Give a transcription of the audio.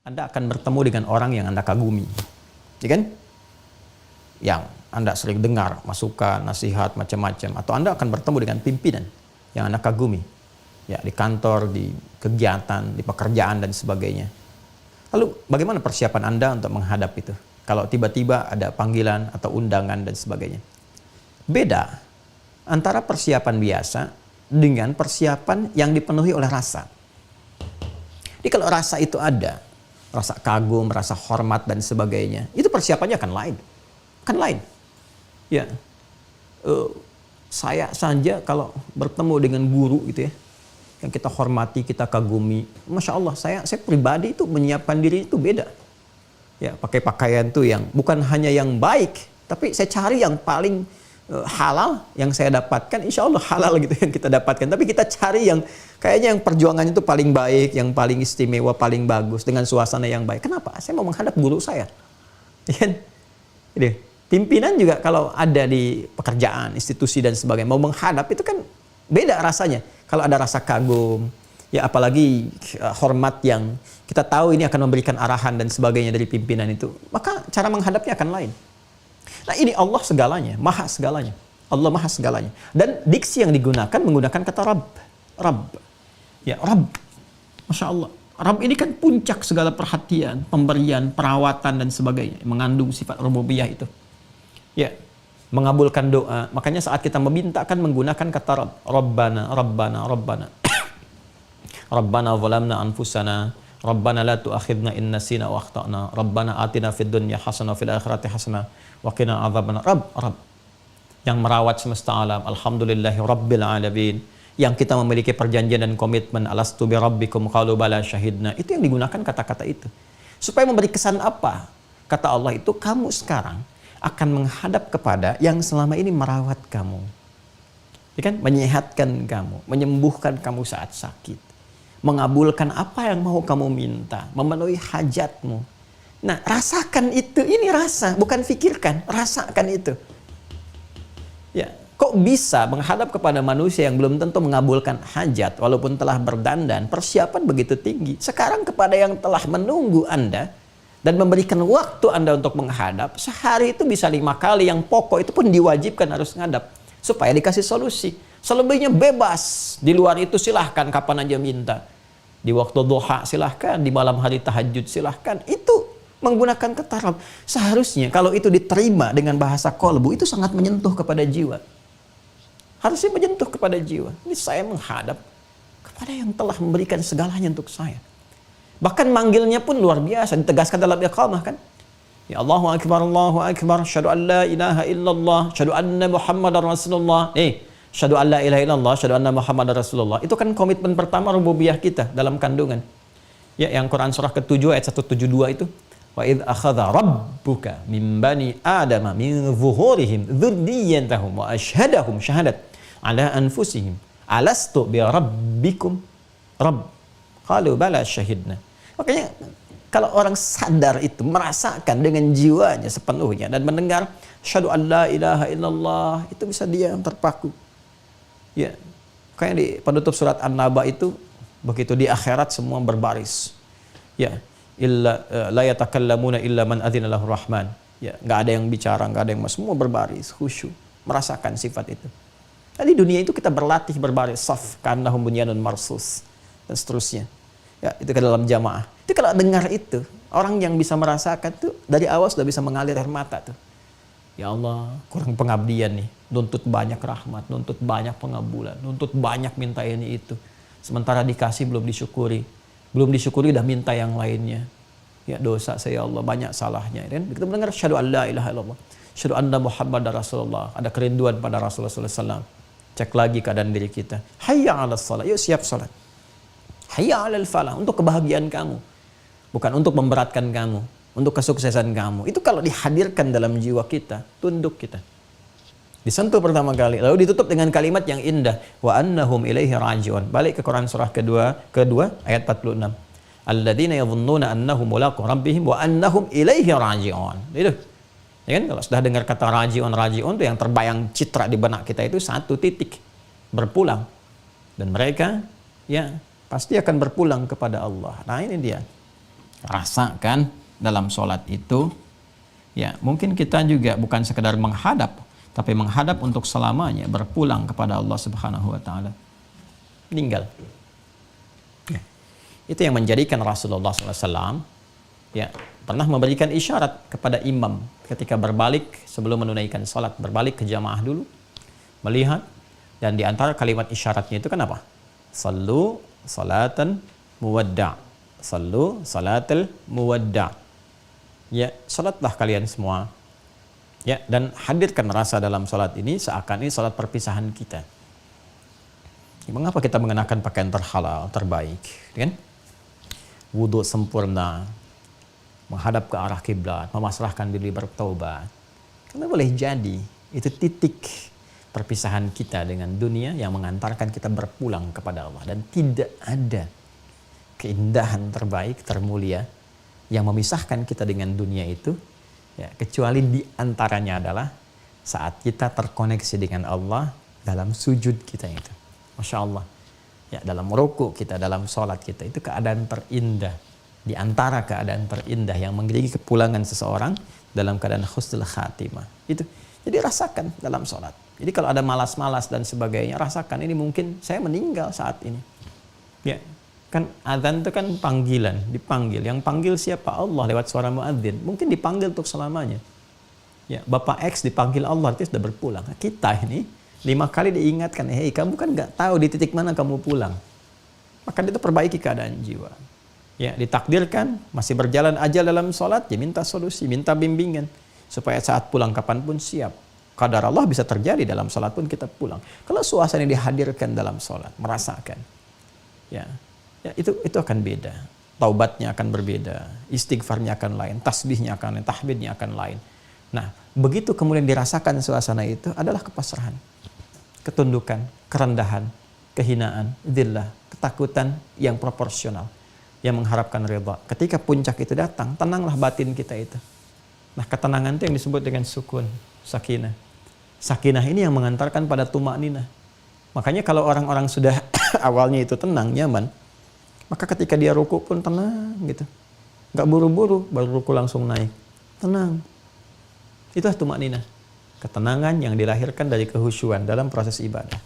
Anda akan bertemu dengan orang yang Anda kagumi. Ya kan? Yang Anda sering dengar masukan, nasihat, macam-macam. Atau Anda akan bertemu dengan pimpinan yang Anda kagumi. Ya, di kantor, di kegiatan, di pekerjaan, dan sebagainya. Lalu, bagaimana persiapan Anda untuk menghadap itu? Kalau tiba-tiba ada panggilan atau undangan dan sebagainya. Beda antara persiapan biasa dengan persiapan yang dipenuhi oleh rasa. Jadi kalau rasa itu ada, rasa kagum, rasa hormat dan sebagainya, itu persiapannya akan lain. Kan lain. Ya. Saya saja kalau bertemu dengan guru gitu ya, yang kita hormati, kita kagumi, Masya Allah, saya pribadi itu menyiapkan diri itu beda. Ya, pakai pakaian tuh yang bukan hanya yang baik, tapi saya cari yang paling halal yang saya dapatkan, insya Allah halal gitu yang kita dapatkan. Tapi kita cari yang kayaknya yang perjuangannya itu paling baik, yang paling istimewa, paling bagus, dengan suasana yang baik. Kenapa? Saya mau menghadap guru saya. Jadi, pimpinan juga kalau ada di pekerjaan, institusi dan sebagainya, mau menghadap itu kan beda rasanya. Kalau ada rasa kagum, ya apalagi hormat yang kita tahu ini akan memberikan arahan dan sebagainya dari pimpinan itu, maka cara menghadapnya akan lain. Nah ini Allah segalanya, maha segalanya. Allah maha segalanya. Dan diksi yang digunakan menggunakan kata Rabb. Rabb. Ya, Rabb. Masya Allah. Rabb ini kan puncak segala perhatian, pemberian, perawatan dan sebagainya. Mengandung sifat rububiyah itu. Ya, mengabulkan doa. Makanya saat kita meminta kan menggunakan kata Rabb. Rabbana, Rabbana, Rabbana. Rabbana zalamna anfusana. Rabbana la tu'akhidna in nasina wa akhtana. Rabbana atina fid dunya hasanah fil akhirati hasanah wa qina adzabannar. Rabb. Yang merawat semesta alam. Alhamdulillahi rabbil alamin. Yang kita memiliki perjanjian dan komitmen, alastu bi rabbikum qalu bala syahidna. Itu yang digunakan kata-kata itu. Supaya memberi kesan apa? Kata Allah itu, kamu sekarang akan menghadap kepada yang selama ini merawat kamu. Ya kan? Menyehatkan kamu, menyembuhkan kamu saat sakit. Mengabulkan apa yang mau kamu minta, memenuhi hajatmu. Nah, rasakan itu, ini rasa, bukan fikirkan, rasakan itu. Ya, kok bisa menghadap kepada manusia yang belum tentu mengabulkan hajat, walaupun telah berdandan, persiapan begitu tinggi. Sekarang kepada yang telah menunggu Anda, dan memberikan waktu Anda untuk menghadap, sehari itu bisa 5 kali, yang pokok itu pun diwajibkan harus menghadap, supaya dikasih solusi. Selebihnya bebas. Di luar itu silahkan kapan aja minta. Di waktu duha silahkan, di malam hari tahajud silahkan. Itu menggunakan kata Rabb. Seharusnya kalau itu diterima dengan bahasa kolbu, itu sangat menyentuh kepada jiwa. Harusnya menyentuh kepada jiwa. Ini saya menghadap kepada yang telah memberikan segalanya untuk saya. Bahkan manggilnya pun luar biasa, ditegaskan dalam iqamah kan. Ya Allahu Akbar, syahadu an la ilaha illallah, syahadu anna Muhammadar Rasulullah. Syahadu an la ilaha illallah, syahadu anna Muhammadar Rasulullah. Itu kan komitmen pertama rububiyah kita dalam kandungan. Ya, yang Quran surah ke-7 ayat 172 itu. Wa idh akhadha rabbuka min bani adama min zuhurihim dzurriyyatahum wa asyhadahum syahadat ala anfusihim alastu bi rabbikum rabb qalu bala syahidna. Makanya kalau orang sadar itu, merasakan dengan jiwanya sepenuhnya dan mendengar syahadu an la ilaha illallah, itu bisa dia yang terpaku. Ya, kayak di penutup surat An-Naba itu, begitu di akhirat semua berbaris. Ya, illa la yatakallamuna illa man adzina lahu rahman. Ya, enggak ada yang bicara, enggak ada yang semua berbaris, khusyuk, merasakan sifat itu. Di dunia itu kita berlatih berbaris saf, ka'annahum bunyanun marsus dan seterusnya. Ya, itu ke dalam jamaah. Itu kalau dengar itu, orang yang bisa merasakan tuh dari awal sudah bisa mengalir air mata tuh. Ya Allah, kurang pengabdian nih. Nuntut banyak rahmat, nuntut banyak pengabulan, nuntut banyak minta ini itu. Sementara dikasih belum disyukuri. Belum disyukuri udah minta yang lainnya. Ya dosa saya Allah, banyak salahnya. Dan kita mendengar syahadu an la ilaha illallah, syahadu anna Muhammadar Rasulullah. Ada kerinduan pada Rasulullah SAW. Cek lagi keadaan diri kita. Hayya 'alas shalah, yuk siap salat. Hayya 'alal falah, untuk kebahagiaan kamu. Bukan untuk memberatkan kamu, untuk kesuksesan kamu. Itu kalau dihadirkan dalam jiwa kita, tunduk kita. Disentuh pertama kali, lalu ditutup dengan kalimat yang indah, wa annahum ilaihi raji'un. Balik ke Quran surah kedua ayat 46. Alladzina yadhunnuna annahum mulaqu rabbihim wa annahum ilaihi raji'un. Itu. Ya kan, kalau sudah dengar kata raji'un itu yang terbayang citra di benak kita itu satu titik, berpulang. Dan mereka ya pasti akan berpulang kepada Allah. Nah, ini dia. rasakan dalam sholat itu, ya mungkin kita juga bukan sekedar menghadap, tapi menghadap untuk selamanya, berpulang kepada Allah Subhanahu wa taala. Meninggal. Ya. Itu yang menjadikan Rasulullah SAW ya pernah memberikan isyarat kepada imam ketika berbalik sebelum menunaikan salat, berbalik ke jamaah dulu, melihat, dan di antara kalimat isyaratnya itu kan apa? Sallu salatan muwadda'. Sallu salatal muwadda'. Ya, salatlah kalian semua. Ya, dan hadirkan rasa dalam salat ini seakan ini salat perpisahan kita. Mengapa kita mengenakan pakaian terhalal, terbaik, kan? Wudu sempurna, menghadap ke arah kiblat, memasrahkan diri bertaubat. Karena boleh jadi itu titik perpisahan kita dengan dunia yang mengantarkan kita berpulang kepada Allah, dan tidak ada keindahan terbaik, termulia yang memisahkan kita dengan dunia itu ya, kecuali di antaranya adalah saat kita terkoneksi dengan Allah dalam sujud kita itu. Masya Allah. Ya, dalam ruku kita, dalam sholat kita, itu keadaan terindah. Di antara keadaan terindah yang menjadi kepulangan seseorang dalam keadaan husnul khatimah. Itu. Jadi rasakan dalam sholat. Jadi kalau ada malas-malas dan sebagainya, rasakan ini mungkin saya meninggal saat ini. Ya, kan adzan itu kan panggilan, dipanggil. Yang panggil siapa? Allah lewat suara muadzin. Mungkin dipanggil untuk selamanya. Ya, Bapak X dipanggil Allah, dia sudah berpulang. Nah, kita ini 5 kali diingatkan, hei kamu kan nggak tahu di titik mana kamu pulang. Maka itu perbaiki keadaan jiwa. Ya, ditakdirkan masih berjalan ajal dalam sholat, ya minta solusi, minta bimbingan. Supaya saat pulang kapanpun siap. Qadar Allah bisa terjadi dalam sholat pun kita pulang. Kalau suasana yang dihadirkan dalam sholat, merasakan. Ya, itu akan beda. Taubatnya akan berbeda. Istighfarnya akan lain. Tasbihnya akan lain. Tahmidnya akan lain. Nah, begitu kemudian dirasakan suasana itu adalah kepasrahan, ketundukan, kerendahan, kehinaan, dzillah, ketakutan yang proporsional, yang mengharapkan ridha. Ketika puncak itu datang, tenanglah batin kita itu. Nah, ketenangan itu yang disebut dengan sukun, sakinah. Sakinah ini yang mengantarkan pada tumakninah. Makanya kalau orang-orang sudah awalnya itu tenang, nyaman, maka ketika dia ruku pun tenang gitu. Nggak buru-buru, baru ruku langsung naik. Tenang. Itulah tumakninah. Ketenangan yang dilahirkan dari kehusyuan dalam proses ibadah.